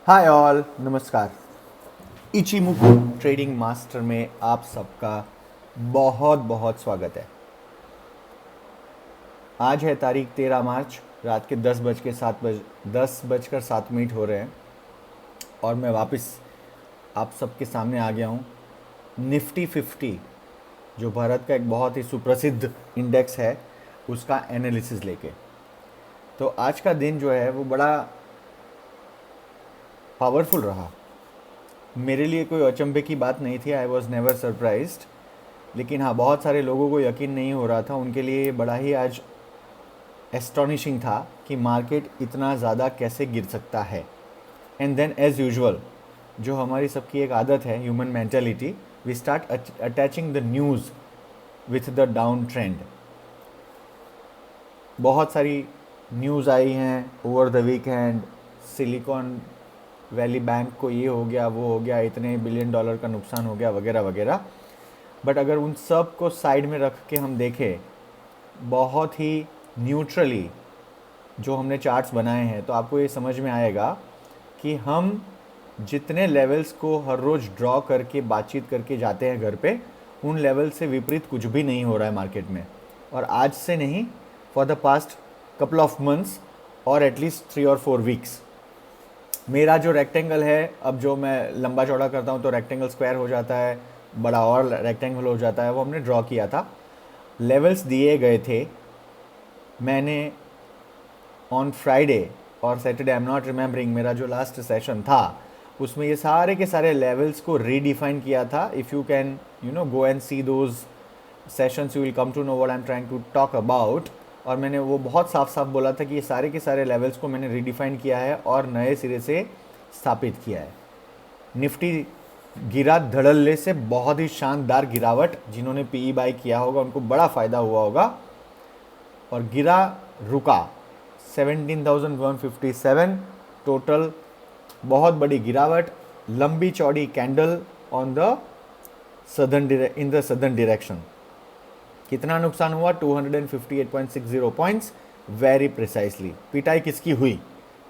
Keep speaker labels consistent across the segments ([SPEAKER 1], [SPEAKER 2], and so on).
[SPEAKER 1] Hi all, नमस्कार। इचिमुकु trading master में आप सबका बहुत बहुत स्वागत है। आज है तारीख 13 मार्च, रात के 10 बजकर 7 मिनट हो रहे हैं और मैं वापस आप सबके सामने आ गया हूँ। निफ्टी 50, जो भारत का एक बहुत ही सुप्रसिद्ध इंडेक्स है, उसका एनालिसिस लेके। तो आज का दिन जो है वो बड़ा पावरफुल रहा। मेरे लिए कोई अचंभे की बात नहीं थी, आई वॉज नेवर सरप्राइज्ड। लेकिन हाँ, बहुत सारे लोगों को यकीन नहीं हो रहा था, उनके लिए ये बड़ा ही आज एस्टॉनिशिंग था कि मार्केट इतना ज़्यादा कैसे गिर सकता है। एंड देन एज यूजुअल, जो हमारी सबकी एक आदत है, human mentality, we start attaching the news with the down trend. बहुत सारी न्यूज़ आई हैं over the weekend. Silicon Valley Bank को ये हो गया, वो हो गया, इतने बिलियन डॉलर का नुकसान हो गया, वगैरह वगैरह। बट अगर उन सब को साइड में रख के हम देखें बहुत ही न्यूट्रली जो हमने चार्ट्स बनाए हैं, तो आपको ये समझ में आएगा कि हम जितने लेवल्स को हर रोज़ ड्रॉ करके बातचीत करके जाते हैं घर पे, उन लेवल से विपरीत कुछ भी नहीं हो रहा है मार्केट में। और आज से नहीं, for the past couple of months और एटलीस्ट 3 और 4 वीक्स। मेरा जो रेक्टेंगल है, अब जो मैं लंबा चौड़ा करता हूँ तो रेक्टेंगल स्क्वायर हो जाता है, बड़ा और रेक्टेंगल हो जाता है, वो हमने ड्रॉ किया था। लेवल्स दिए गए थे। मैंने ऑन फ्राइडे और Saturday, I am not remembering, मेरा जो लास्ट सेशन था उसमें ये सारे के सारे लेवल्स को रीडिफाइन किया था। If you can go and see those sessions, you will come to know what I am trying to talk about. और मैंने वो बहुत साफ साफ बोला था कि ये सारे के सारे लेवल्स को मैंने रीडिफाइन किया है और नए सिरे से स्थापित किया है। निफ्टी गिरा धड़ल्ले से, बहुत ही शानदार गिरावट। जिन्होंने पीई बाई किया होगा उनको बड़ा फ़ायदा हुआ होगा। और गिरा रुका 17,157 टोटल, बहुत बड़ी गिरावट, लंबी चौड़ी candle on the in the southern direction. कितना नुकसान हुआ? 258.60 पॉइंट्स, वेरी प्रिसाइसली। पिटाई किसकी हुई?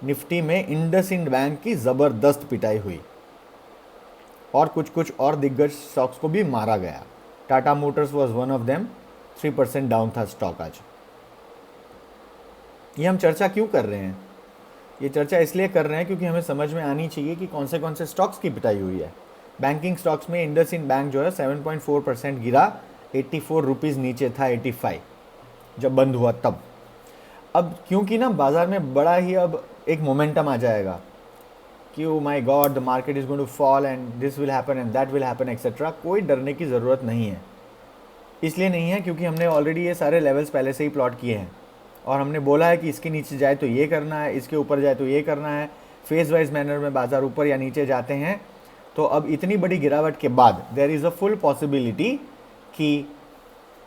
[SPEAKER 1] निफ्टी में इंडसइंड बैंक की ज़बरदस्त पिटाई हुई और कुछ और दिग्गज स्टॉक्स को भी मारा गया। Tata Motors was one of them, 3% down था स्टॉक आज। ये हम चर्चा क्यों कर रहे हैं? ये चर्चा इसलिए कर रहे हैं क्योंकि हमें समझ में आनी चाहिए कि कौन से स्टॉक्स की पिटाई हुई है। बैंकिंग स्टॉक्स में इंडसइंड बैंक जो है 7.4% गिरा, 84 रुपीज़ नीचे था, 85 जब बंद हुआ तब। अब क्योंकि ना बाजार में बड़ा ही अब एक मोमेंटम आ जाएगा कि oh my God, the market is going to fall and this will happen and that will happen etcetera. कोई डरने की ज़रूरत नहीं है। इसलिए नहीं है क्योंकि हमने ऑलरेडी ये सारे लेवल्स पहले से ही प्लॉट किए हैं और हमने बोला है कि इसके नीचे जाए तो ये करना है, इसके ऊपर जाए तो ये करना है। फेज वाइज मैनर में बाजार ऊपर या नीचे जाते हैं। तो अब इतनी बड़ी गिरावट के बाद there is a full possibility कि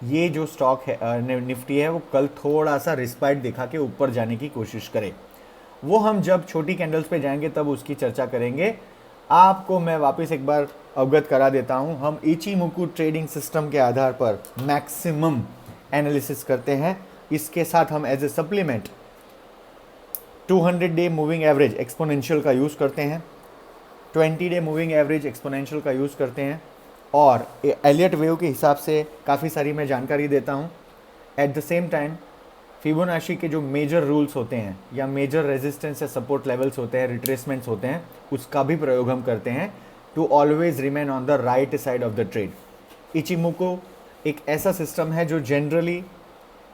[SPEAKER 1] ये जो स्टॉक है, निफ्टी है, वो कल थोड़ा सा रिस्पाइट दिखा के ऊपर जाने की कोशिश करे। वो हम जब छोटी कैंडल्स पे जाएंगे तब उसकी चर्चा करेंगे। आपको मैं वापस एक बार अवगत करा देता हूँ, हम इचिमुकु ट्रेडिंग सिस्टम के आधार पर मैक्सिमम एनालिसिस करते हैं। इसके साथ हम as a supplement 200 day moving average exponential का यूज़ करते हैं, 20 डे मूविंग एवरेज एक्सपोनेंशियल का यूज़ करते हैं और एलियट वेव के हिसाब से काफ़ी सारी मैं जानकारी देता हूँ। At the same time Fibonacci के जो मेजर रूल्स होते हैं या मेजर रेजिस्टेंस या सपोर्ट लेवल्स होते हैं, रिट्रेसमेंट्स होते हैं, उसका भी प्रयोग हम करते हैं to always remain on the right side of the trade. Ichimoku एक ऐसा सिस्टम है जो जनरली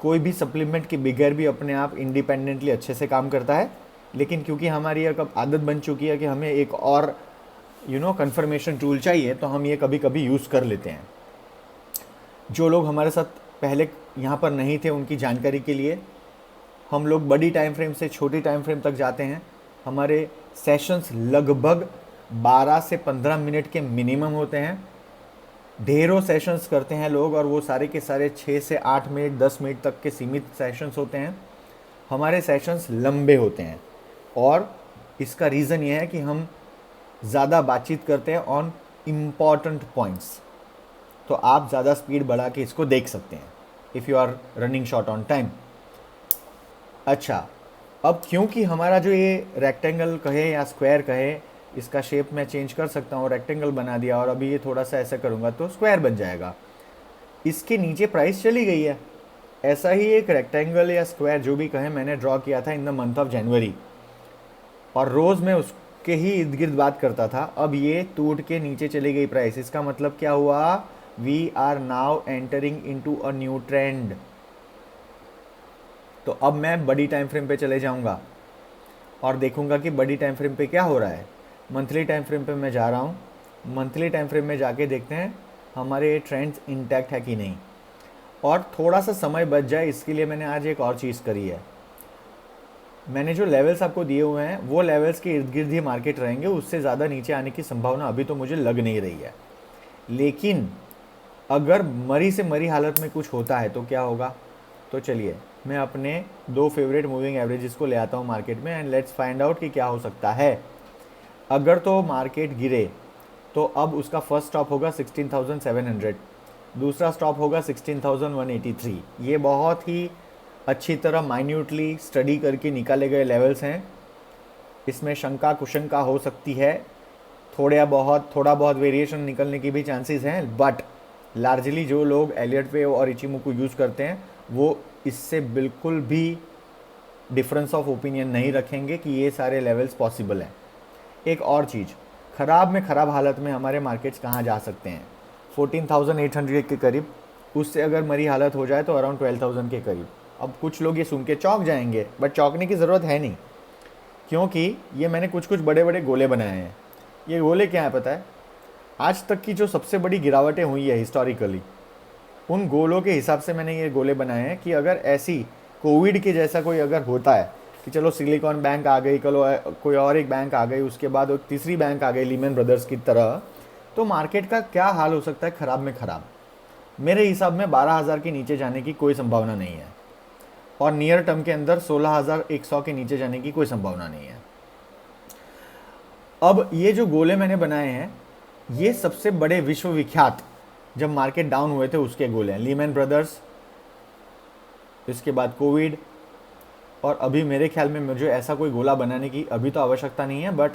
[SPEAKER 1] कोई भी सप्लीमेंट के बगैर भी अपने आप इंडिपेंडेंटली अच्छे से काम करता है। लेकिन क्योंकि हमारी एक आदत बन चुकी है कि हमें एक और कंफर्मेशन टूल चाहिए, तो हम ये कभी कभी यूज़ कर लेते हैं। जो लोग हमारे साथ पहले यहाँ पर नहीं थे, उनकी जानकारी के लिए, हम लोग बड़ी टाइम फ्रेम से छोटी टाइम फ्रेम तक जाते हैं। हमारे सेशंस लगभग 12 से 15 मिनट के मिनिमम होते हैं। ढेरों सेशंस करते हैं लोग और वो सारे के सारे 6 से 8 मिनट 10 मिनट तक के सीमित सेशंस होते हैं। हमारे सेशंस लंबे होते हैं और इसका रीज़न ये है कि हम ज़्यादा बातचीत करते हैं ऑन इम्पॉर्टेंट पॉइंट्स। तो आप ज़्यादा स्पीड बढ़ा के इसको देख सकते हैं if you are running short on time. अच्छा, अब क्योंकि हमारा जो ये रेक्टेंगल कहे या स्क्वायर कहे, इसका शेप मैं चेंज कर सकता हूँ, रेक्टेंगल बना दिया और अभी ये थोड़ा सा ऐसा करूँगा तो स्क्वायर बन जाएगा। इसके नीचे प्राइस चली गई है। ऐसा ही एक रेक्टेंगल या स्क्वायर जो भी कहें मैंने ड्रॉ किया था in the month of January, और रोज़ मैं उसके ही इर्द गिर्द बात करता था। अब ये टूट के नीचे चली गई प्राइस, इसका मतलब क्या हुआ? We are now entering into a new trend. तो अब मैं बड़ी टाइम फ्रेम पे चले जाऊंगा और देखूंगा कि बड़ी टाइम फ्रेम पे क्या हो रहा है। मंथली टाइम फ्रेम पे मैं जा रहा हूँ। मंथली टाइम फ्रेम में जाके देखते हैं हमारे ये ट्रेंड्स इंटैक्ट है कि नहीं, और थोड़ा सा समय बच जाए इसके लिए मैंने आज एक और चीज़ करी है। मैंने जो लेवल्स आपको दिए हुए हैं वो लेवल्स के इर्द गिर्द ही मार्केट रहेंगे, उससे ज़्यादा नीचे आने की संभावना अभी तो मुझे लग नहीं रही है। लेकिन अगर मरी से मरी हालत में कुछ होता है तो क्या होगा? तो चलिए मैं अपने दो फेवरेट मूविंग एवरेजेस को ले आता हूँ मार्केट में, एंड लेट्स फाइंड आउट कि क्या हो सकता है। अगर तो मार्केट गिरे तो अब उसका फर्स्ट स्टॉप होगा 16,700, दूसरा स्टॉप होगा 16,183। ये बहुत ही अच्छी तरह माइन्यूटली स्टडी करके निकाले गए लेवल्स हैं। इसमें शंका कुशंका हो सकती है, थोड़ा बहुत वेरिएशन निकलने की भी चांसेस हैं, बट लार्जली जो लोग एलियट वेव और इचिमोकू यूज़ करते हैं वो इससे बिल्कुल भी डिफरेंस ऑफ ओपिनियन नहीं रखेंगे कि ये सारे लेवल्स पॉसिबल हैं। एक और चीज़, ख़राब में ख़राब हालत में हमारे मार्केट्स कहाँ जा सकते हैं? 14,800 के करीब, उससे अगर मरी हालत हो जाए तो अराउंड 12,000 के करीब। अब कुछ लोग ये सुन के चौंक जाएंगे, बट चौंकने की ज़रूरत है नहीं, क्योंकि ये मैंने कुछ बड़े बड़े गोले बनाए हैं। ये गोले क्या है पता है? आज तक की जो सबसे बड़ी गिरावटें हुई है हिस्टोरिकली, उन गोलों के हिसाब से मैंने ये गोले बनाए हैं कि अगर ऐसी कोविड के जैसा कोई अगर होता है कि चलो सिलिकॉन बैंक आ गई, कलो कोई और एक बैंक आ गई, उसके बाद एक तीसरी बैंक आ गई लीमन ब्रदर्स की तरह, तो मार्केट का क्या हाल हो सकता है ख़राब में ख़राब? मेरे हिसाब में 12,000 के नीचे जाने की कोई संभावना नहीं है, और नियर टर्म के अंदर 16,100 के नीचे जाने की कोई संभावना नहीं है। अब ये जो गोले मैंने बनाए हैं ये सबसे बड़े विश्व विख्यात जब मार्केट डाउन हुए थे उसके गोले हैं। लीमन ब्रदर्स, इसके बाद कोविड, और अभी मेरे ख्याल में मुझे ऐसा कोई गोला बनाने की अभी तो आवश्यकता नहीं है, but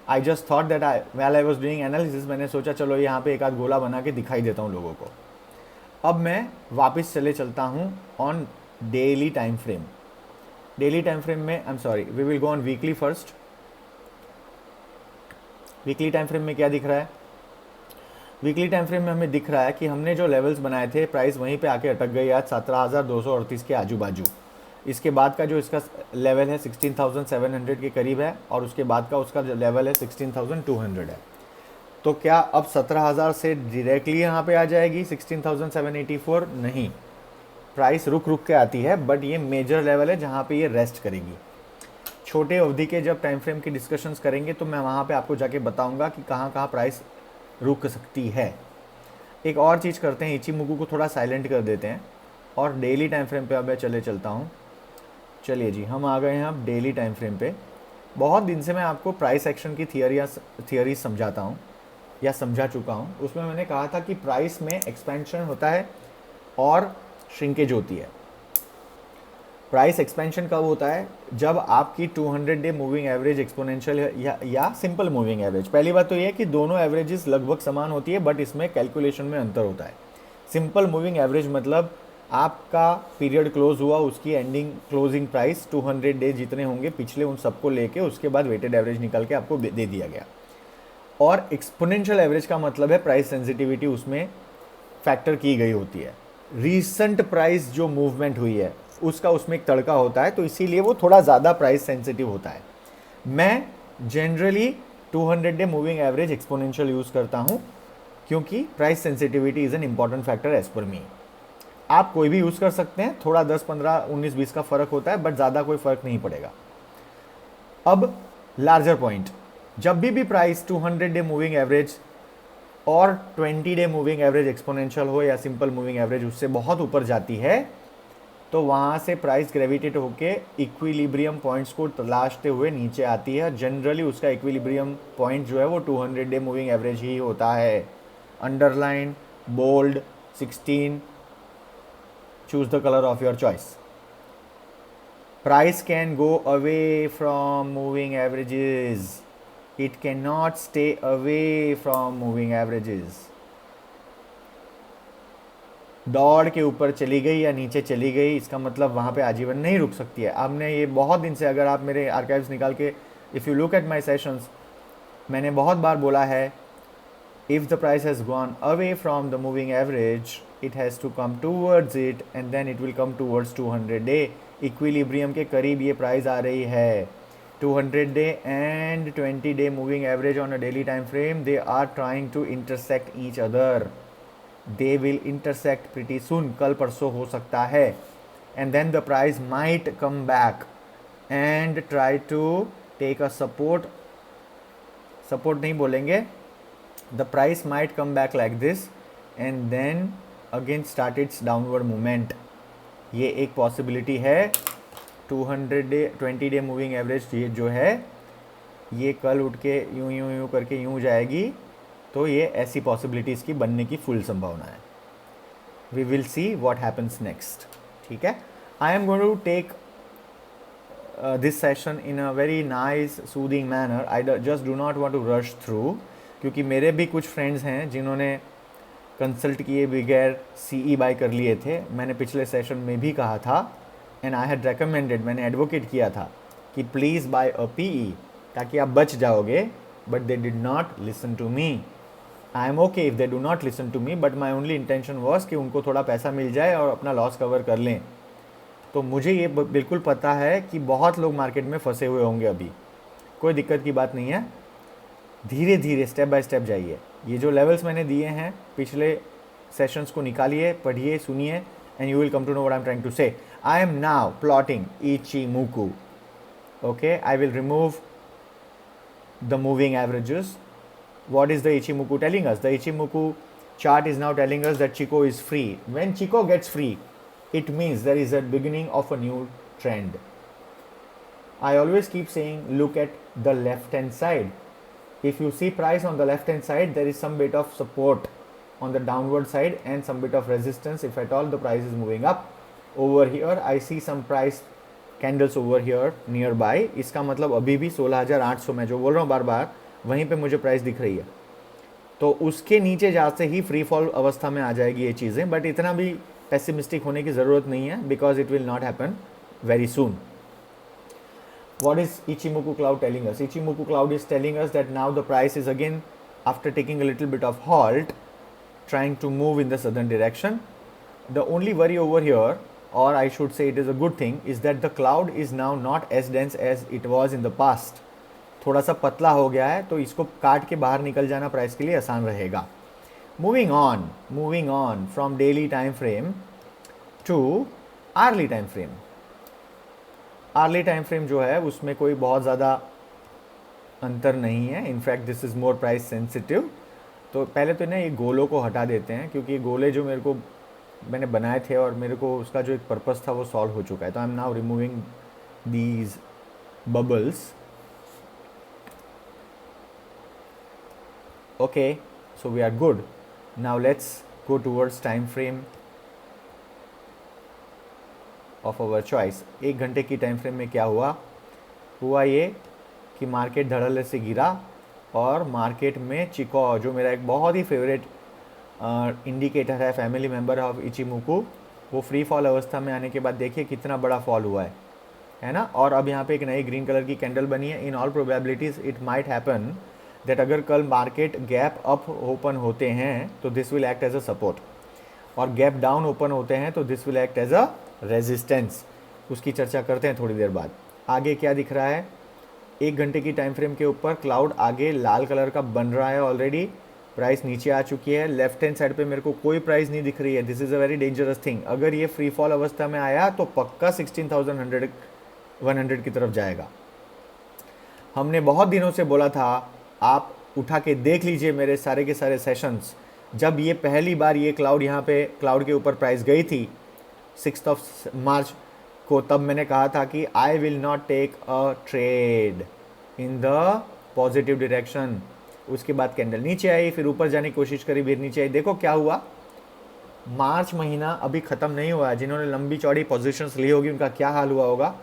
[SPEAKER 1] I just thought that whale I was doing analysis, मैंने सोचा चलो यहाँ पे एक आध गोला बना के दिखाई देता हूँ लोगों को। अब मैं वापस चले चलता हूँ on daily time frame. Daily time frame में I am sorry, we will go on weekly first. Weekly time frame में क्या दिख रहा है? वीकली टाइम फ्रेम में हमें दिख रहा है कि हमने जो लेवल्स बनाए थे प्राइस वहीं पे आके अटक गई आज 17,238 के आजू बाजू। इसके बाद का जो इसका लेवल है 16,700 के करीब है, और उसके बाद का उसका लेवल है 16,200 है। तो क्या अब 17,000 से डायरेक्टली यहाँ पे आ जाएगी 16,784? नहीं, प्राइस रुक रुक के आती है, बट ये मेजर लेवल है जहाँ पे ये रेस्ट करेगी। छोटे अवधि के जब टाइम फ्रेम की डिस्कशंस करेंगे तो मैं वहाँ पे आपको जाके बताऊँगा कि कहाँ कहाँ प्राइस रुक सकती है। एक और चीज़ करते हैं, इचिमोकू को थोड़ा साइलेंट कर देते हैं और डेली टाइम फ्रेम पे अब मैं चलता हूँ। चलिए जी, हम आ गए हैं अब डेली टाइम फ्रेम पे। बहुत दिन से मैं आपको प्राइस एक्शन की थियरी समझाता हूँ या समझा चुका हूँ। उसमें मैंने कहा था कि प्राइस में एक्सपेंशन होता है और श्रिंकेज होती है। प्राइस एक्सपेंशन कब होता है? जब आपकी 200 डे मूविंग एवरेज एक्सपोनेंशियल या सिंपल मूविंग एवरेज। पहली बात तो ये है कि दोनों एवरेजेस लगभग समान होती है, बट इसमें कैलकुलेशन में अंतर होता है। सिंपल मूविंग एवरेज मतलब आपका पीरियड क्लोज हुआ, उसकी एंडिंग क्लोजिंग प्राइस 200 डे जितने होंगे पिछले उन सबको लेके उसके बाद वेटेड एवरेज निकल के आपको दे दिया गया। और एक्सपोनेंशियल एवरेज का मतलब है प्राइस सेंसिटिविटी उसमें फैक्टर की गई होती है। रीसेंट प्राइस जो मूवमेंट हुई है उसका उसमें एक तड़का होता है, तो इसीलिए वो थोड़ा ज़्यादा प्राइस सेंसिटिव होता है। मैं generally 200 day moving average exponential use करता हूँ क्योंकि price sensitivity is an important factor as per me. आप कोई भी यूज़ कर सकते हैं, थोड़ा 10, 15, 19, 20 का फ़र्क होता है, बट ज़्यादा कोई फ़र्क नहीं पड़ेगा। अब लार्जर पॉइंट, जब भी प्राइस 200 डे मूविंग एवरेज और 20 डे मूविंग एवरेज एक्सपोनेंशियल हो या सिंपल मूविंग एवरेज उससे बहुत ऊपर जाती है, तो वहाँ से प्राइस ग्रेविटेट होके इक्विलिब्रियम पॉइंट्स को तलाशते हुए नीचे आती है। जनरली उसका इक्विलिब्रियम पॉइंट जो है वो 200 डे मूविंग एवरेज ही होता है। Underline, bold, 16, choose the colour of your choice. Price can go away from moving averages. It cannot stay away from moving averages. दौड़ के ऊपर चली गई या नीचे चली गई, इसका मतलब वहाँ पे आजीवन नहीं रुक सकती है। हमने ये बहुत दिन से, अगर आप मेरे आर्काइव्स निकाल के, if you look at my sessions, मैंने बहुत बार बोला है, if the price has gone away from the moving average, it has to come towards it and then it will come towards 200 day equilibrium के करीब ये price आ रही है। 200 day and 20 day moving average on a daily time frame, they are trying to intersect each other. They will intersect pretty soon, कल परसों हो सकता है, and then the price might come back and try to take a support नहीं बोलेंगे, the price might come back like this and then again start its downward movement. ये एक possibility है। 200 डे 20 डे मूविंग एवरेज ये जो है, ये कल उठ के यूं करके यूं जाएगी, तो ये ऐसी पॉसिबिलिटीज़ की बनने की फुल संभावना है। We will see what happens next. ठीक है, I am going to take this session in a very nice soothing manner. I just do not want to rush through, क्योंकि मेरे भी कुछ फ्रेंड्स हैं जिन्होंने कंसल्ट किए बगैर सीई बाय कर लिए थे। मैंने पिछले सेशन में भी कहा था, एंड आई हैड रेकमेंडेड, मैंने एडवोकेट किया था कि प्लीज़ बाय अ पीई ताकि आप बच जाओगे, but they did not listen to me. I am okay if they do not listen to me, but my only intention was कि उनको थोड़ा पैसा मिल जाए और अपना लॉस कवर कर लें। तो मुझे ये बिल्कुल पता है कि बहुत लोग मार्केट में फंसे हुए होंगे अभी, कोई दिक्कत की बात नहीं है, धीरे धीरे स्टेप बाय स्टेप जाइए। ये जो लेवल्स मैंने दिए हैं पिछले सेशंस को निकालिए, पढ़िए, सुनिए, and you will come to know what I am trying to say. I am now plotting Ichimoku. Okay, I will remove the moving averages. What is the Ichimoku telling us? The Ichimoku chart is now telling us that Chikou is free. When Chikou gets free, it means there is a beginning of a new trend. I always keep saying, look at the left hand side. If you see price on the left hand side, there is some bit of support on the downward side and some bit of resistance if at all the price is moving up. Over here, I see some price candles over here nearby. इसका मतलब अभी भी 16,800 मैं जो बोल रहा हूँ बार बार, वहीं पे मुझे प्राइस दिख रही है। तो उसके नीचे जाते ही फ्री फॉल अवस्था में आ जाएगी ये चीज़ें, बट इतना भी पेसिमिस्टिक होने की ज़रूरत नहीं है, because it will not happen very soon. What is Ichimoku cloud telling us? Ichimoku cloud is telling us that now the price is again, after taking a little bit of halt, trying to move in the southern direction. The only worry over here, or I should say it is a good thing, is that the cloud is now not as dense as it was in the past. थोड़ा सा पतला हो गया है, तो इसको काट के बाहर निकल जाना प्राइस के लिए आसान रहेगा। Moving on from daily time frame to hourly time frame. Hourly time frame जो है उसमें कोई बहुत ज़्यादा अंतर नहीं है, in fact this is more price sensitive. तो पहले तो ना ये गोलों को हटा देते हैं, क्योंकि ये गोले जो मैंने बनाए थे और मेरे को उसका जो एक पर्पस था वो सॉल्व हो चुका है। तो आई am now removing these bubbles. Okay, so we are good. Now let's go towards time frame of our choice. 1 घंटे की टाइम फ्रेम में क्या हुआ ये कि मार्केट धड़ल्ले से गिरा और मार्केट में चिको, जो मेरा एक बहुत ही फेवरेट इंडिकेटर है, फैमिली मेंबर ऑफ इचिमोकू, वो फ्री फॉल अवस्था में आने के बाद देखिए कितना बड़ा फॉल हुआ है ना। और अब यहाँ पे एक नई ग्रीन कलर की कैंडल बनी है। In all probabilities it might happen that अगर कल मार्केट गैप अप ओपन होते हैं तो this will act as a support, और गैप डाउन ओपन होते हैं तो this will act as a resistance. उसकी चर्चा करते हैं थोड़ी देर बाद। आगे क्या दिख रहा है, 1 घंटे की टाइम फ्रेम के ऊपर क्लाउड आगे लाल कलर का बन रहा है ऑलरेडी, प्राइस नीचे आ चुकी है। लेफ्ट हैंड साइड पे मेरे को कोई प्राइस नहीं दिख रही है। This is a very dangerous thing. अगर ये फ्री फॉल अवस्था में आया तो पक्का 16,100 की तरफ जाएगा। हमने बहुत दिनों से बोला था, आप उठा के देख लीजिए मेरे सारे के सारे सेशंस। जब ये पहली बार ये क्लाउड यहाँ पे क्लाउड के ऊपर प्राइस गई थी 6 मार्च को, तब मैंने कहा था कि I will not take a trade in the positive direction. उसके बाद कैंडल नीचे आई, फिर ऊपर जाने की कोशिश करी, फिर नीचे आई। देखो क्या हुआ, मार्च महीना अभी ख़त्म नहीं हुआ है। जिन्होंने लंबी चौड़ी पोजीशंस ली होगी उनका क्या हाल हुआ होगा।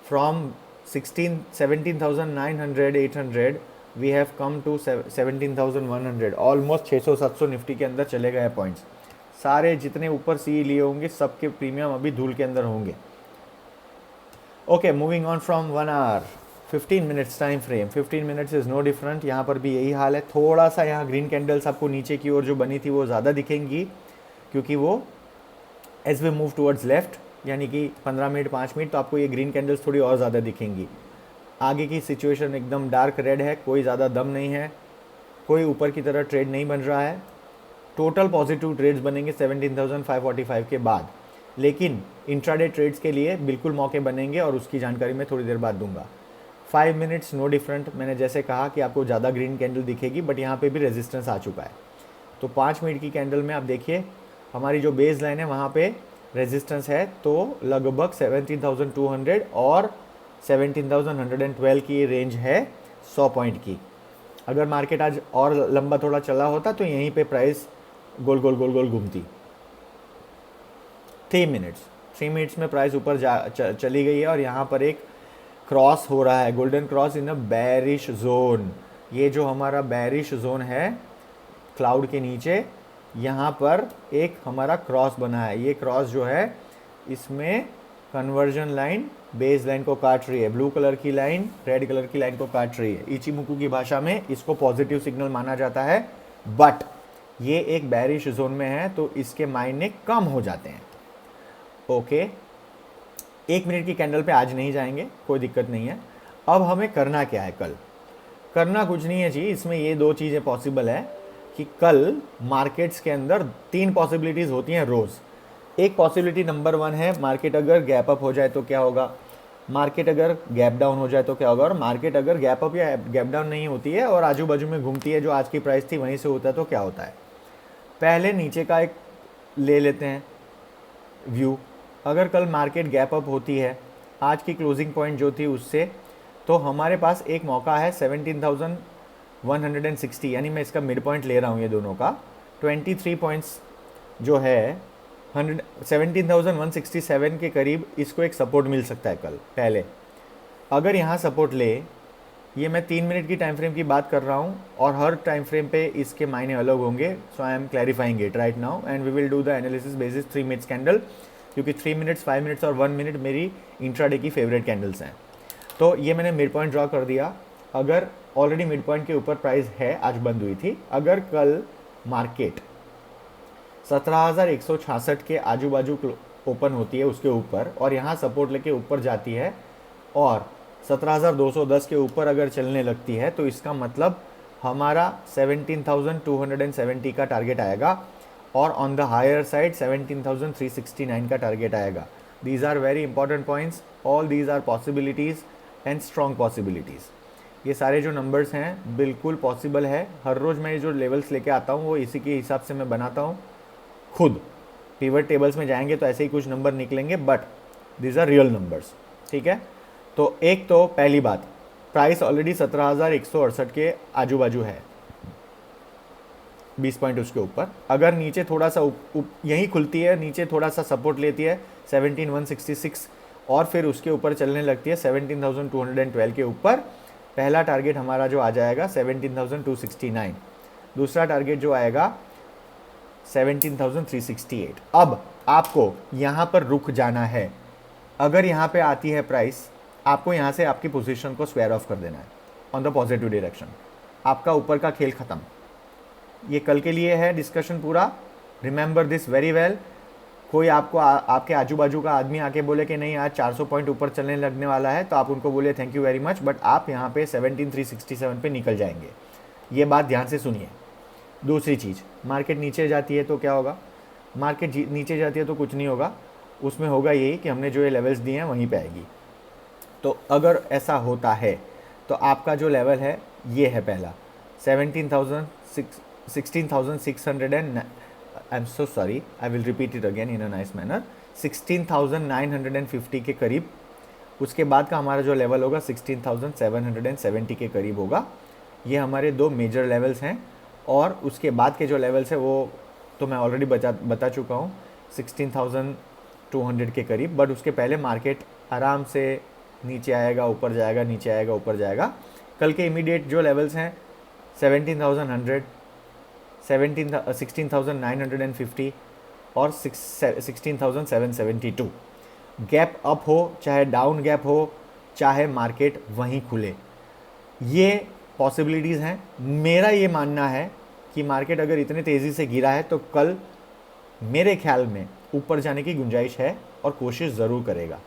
[SPEAKER 1] From 17,900 800 we have come to 17,100, almost 600-700 Nifty के अंदर चले गए पॉइंट्स। सारे जितने ऊपर सी लिए होंगे सबके प्रीमियम अभी धूल के अंदर होंगे। Okay, moving on from 1 hour 15 minutes time frame. 15 minutes is no different, यहाँ पर भी यही हाल है। थोड़ा सा यहाँ ग्रीन कैंडल्स आपको नीचे की ओर जो बनी थी वो ज़्यादा दिखेंगी, क्योंकि वो as they move towards left, यानी कि 15 मिनट 5 मिनट, तो आपको ये ग्रीन कैंडल्स थोड़ी और ज़्यादा दिखेंगी। आगे की सिचुएशन एकदम डार्क रेड है, कोई ज़्यादा दम नहीं है, कोई ऊपर की तरह ट्रेड नहीं बन रहा है। टोटल पॉजिटिव ट्रेड्स बनेंगे 17,545 के बाद, लेकिन इंट्राडे ट्रेड्स के लिए बिल्कुल मौके बनेंगे और उसकी जानकारी मैं थोड़ी देर बाद दूंगा। 5 मिनट्स नो डिफरेंट, मैंने जैसे कहा कि आपको ज़्यादा ग्रीन कैंडल दिखेगी, बट यहाँ पे भी रेजिस्टेंस आ चुका है। तो 5 मिनट की कैंडल में आप देखिए हमारी जो बेस लाइन है वहाँ पे रेजिस्टेंस है, तो लगभग 17,200 और 17,112 की रेंज है 100 पॉइंट की। अगर मार्केट आज और लंबा थोड़ा चला होता तो यहीं पे प्राइस गोल गोल गोल गोल घूमती। 3 मिनट्स में प्राइस ऊपर चली गई है और यहाँ पर एक क्रॉस हो रहा है, golden cross in a bearish zone. ये जो हमारा बेरिश जोन है क्लाउड के नीचे, यहाँ पर एक हमारा क्रॉस बना है। ये क्रॉस जो है इसमें कन्वर्जन लाइन बेस लाइन को काट रही है, ब्लू कलर की लाइन रेड कलर की लाइन को काट रही है। इचिमुकु की भाषा में इसको पॉजिटिव सिग्नल माना जाता है, बट ये एक बेरिश जोन में है तो इसके मायने कम हो जाते हैं। ओके, 1 मिनट की कैंडल पे आज नहीं जाएंगे, कोई दिक्कत नहीं है। अब हमें करना क्या है? कल करना कुछ नहीं है जी, इसमें ये 2 चीज़ें पॉसिबल है कि कल मार्केट्स के अंदर 3 पॉसिबिलिटीज़ होती हैं रोज़। एक पॉसिबिलिटी नंबर 1 है मार्केट अगर गैप अप हो जाए तो क्या होगा, मार्केट अगर गैप डाउन हो जाए तो क्या होगा, और मार्केट अगर गैप अप या गैप डाउन नहीं होती है और आजू बाजू में घूमती है, जो आज की प्राइस थी वहीं से होता है तो क्या होता है। पहले नीचे का एक ले लेते हैं व्यू। अगर कल मार्केट गैप अप होती है आज की क्लोजिंग पॉइंट जो थी उससे, तो हमारे पास एक मौका है 17,160, यानी मैं इसका मिड पॉइंट ले रहा हूँ ये दोनों का 23 पॉइंट्स जो है 17,167 के करीब, इसको एक सपोर्ट मिल सकता है कल। पहले अगर यहाँ सपोर्ट ले, ये मैं 3 मिनट की टाइम फ्रेम की बात कर रहा हूँ और हर टाइम फ्रेम पे इसके मायने अलग होंगे, so I am clarifying it right now and we will do the analysis basis 3 minutes candle, क्योंकि 3 मिनट्स 5 मिनट्स और 1 मिनट मेरी इंट्राडे की फेवरेट कैंडल्स हैं। तो ये मैंने मिड पॉइंट ड्रॉ कर दिया। अगर ऑलरेडी मिड पॉइंट के ऊपर प्राइस है, आज बंद हुई थी, अगर कल मार्केट 17,166 के आजू बाजू ओपन होती है उसके ऊपर और यहाँ सपोर्ट लेके ऊपर जाती है और 17,210 के ऊपर अगर चलने लगती है, तो इसका मतलब हमारा 17,270 का टारगेट आएगा और ऑन द हायर साइड 17,369 का टारगेट आएगा। These are very important points, all these are possibilities and strong possibilities. ये सारे जो नंबर्स हैं बिल्कुल पॉसिबल है। हर रोज़ मैं जो लेवल्स लेके आता हूँ वो इसी के हिसाब से मैं बनाता हूँ खुद। पिवट टेबल्स में जाएंगे तो ऐसे ही कुछ नंबर निकलेंगे, but these are real numbers, ठीक है। तो एक तो पहली बात, प्राइस ऑलरेडी 17,168 के आजू बाजू है, 20 पॉइंट उसके ऊपर। अगर नीचे थोड़ा सा यहीं खुलती है, नीचे थोड़ा सा सपोर्ट लेती है 17,166 और फिर उसके ऊपर चलने लगती है 17,212 के ऊपर, पहला टारगेट हमारा जो आ जाएगा 17,269, दूसरा टारगेट जो आएगा 17,368। अब आपको यहाँ पर रुक जाना है। अगर यहाँ पे आती है प्राइस, आपको यहाँ से आपकी पोजीशन को स्क्वायर ऑफ कर देना है ऑन द पॉजिटिव डायरेक्शन। आपका ऊपर का खेल ख़त्म। ये कल के लिए है डिस्कशन पूरा, रिमेंबर दिस वेरी वेल। कोई आपको आपके आजू बाजू का आदमी आके बोले कि नहीं आज 400 पॉइंट ऊपर चलने लगने वाला है, तो आप उनको बोले thank you very much, but आप यहाँ पे 17,367 पे निकल जाएंगे। ये बात ध्यान से सुनिए। दूसरी चीज़, मार्केट नीचे जाती है तो क्या होगा, मार्केट नीचे जाती है तो कुछ नहीं होगा, उसमें होगा यही कि हमने जो ये लेवल्स दिए हैं वहीं पे आएगी। तो अगर ऐसा होता है तो आपका जो लेवल है ये है पहला 16,600 and I am so sorry, I will repeat it again in a nice manner, 16,950 के करीब। उसके बाद का हमारा जो लेवल होगा 16,770 के करीब होगा। ये हमारे 2 मेजर लेवल्स हैं और उसके बाद के जो लेवल्स है वो तो मैं ऑलरेडी बता चुका हूँ 16,200 के करीब। बट उसके पहले मार्केट आराम से नीचे आएगा ऊपर जाएगा, नीचे आएगा ऊपर जाएगा। कल के इमीडिएट जो लेवल्स हैं 17,100, 16,950 और 16,772। गैप अप हो चाहे डाउन गैप हो, चाहे मार्केट वहीं खुले, ये पॉसिबिलिटीज़ हैं। मेरा ये मानना है कि मार्केट अगर इतने तेज़ी से गिरा है तो कल मेरे ख्याल में ऊपर जाने की गुंजाइश है और कोशिश ज़रूर करेगा।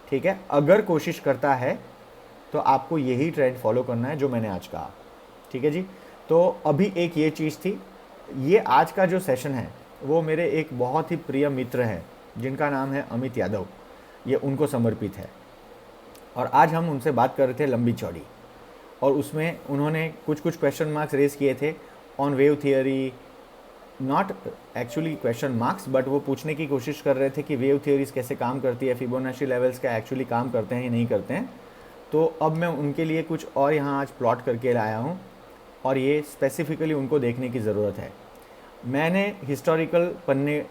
[SPEAKER 1] ठीक है, अगर कोशिश करता है तो आपको यही ट्रेंड फॉलो करना है जो मैंने आज कहा। ठीक है जी। तो अभी एक ये चीज़ थी, ये आज का जो सेशन है वो मेरे एक बहुत ही प्रिय मित्र हैं जिनका नाम है अमित यादव, ये उनको समर्पित है। और आज हम उनसे बात कर रहे थे लंबी चौड़ी, और उसमें उन्होंने कुछ क्वेश्चन मार्क्स रेज किए थे on wave theory, not actually question marks, but वो पूछने की कोशिश कर रहे थे कि वेव थियोरीज कैसे काम करती है, फिबोनाची लेवल्स क्या एक्चुअली काम करते हैं या नहीं करते हैं। तो अब मैं उनके लिए कुछ और यहाँ आज प्लॉट करके लाया हूँ, और ये स्पेसिफिकली उनको देखने की ज़रूरत है। मैंने हिस्टोरिकल पन्ने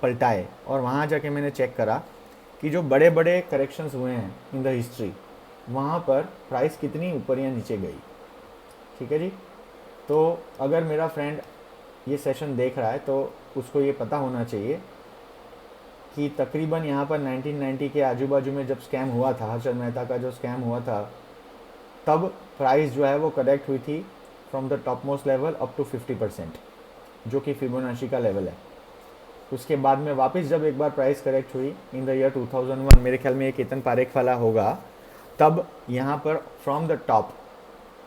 [SPEAKER 1] पलटाए और वहाँ जाके मैंने चेक करा कि जो बड़े बड़े करेक्शंस हुए हैं इन द हिस्ट्री, वहाँ पर प्राइस कितनी ऊपर या नीचे गई। ठीक है जी। तो अगर मेरा फ्रेंड ये सेशन देख रहा है तो उसको ये पता होना चाहिए कि तकरीबन यहाँ पर 1990 के आजू बाजू में जब स्कैम हुआ था, हर्षद मेहता का जो स्कैम हुआ था, तब प्राइस जो है वो करेक्ट हुई थी from the top most level up to 50%, जो कि फिबोनाची का लेवल है। उसके बाद में वापस जब एक बार प्राइस करेक्ट हुई इन द ईयर 2001, मेरे ख्याल में ये केतन पारेख वाला होगा, तब यहाँ पर from the top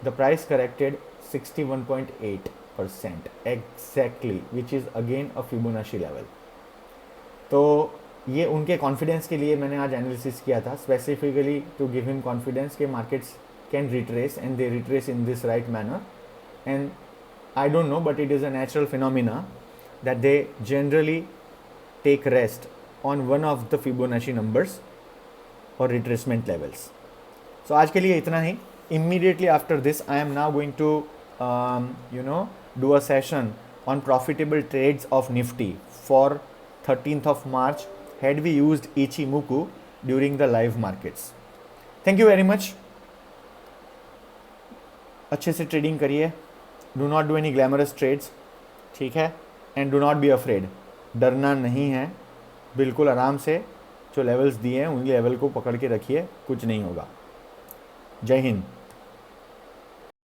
[SPEAKER 1] the price corrected 61.8% exactly, which is again a Fibonacci level. तो ये उनके कॉन्फिडेंस के लिए मैंने आज एनालिसिस किया था, specifically to give him confidence के markets can retrace and they retrace in this right manner, and I don't know, but it is a natural phenomena that they generally take rest on one of the Fibonacci numbers or retracement levels. So आज के लिए इतना ही। Immediately after this, I am now going to do a session on profitable trades of Nifty for 13th of March had we used Ichimoku during the live markets. Thank you very much. अच्छे से trading करिए, do not do any glamorous trades, ठीक है, and do not be afraid, डरना नहीं है, बिल्कुल आराम से जो लेवल्स दिए हैं उन लेवल को पकड़ के रखिए, कुछ नहीं होगा। जय हिंद।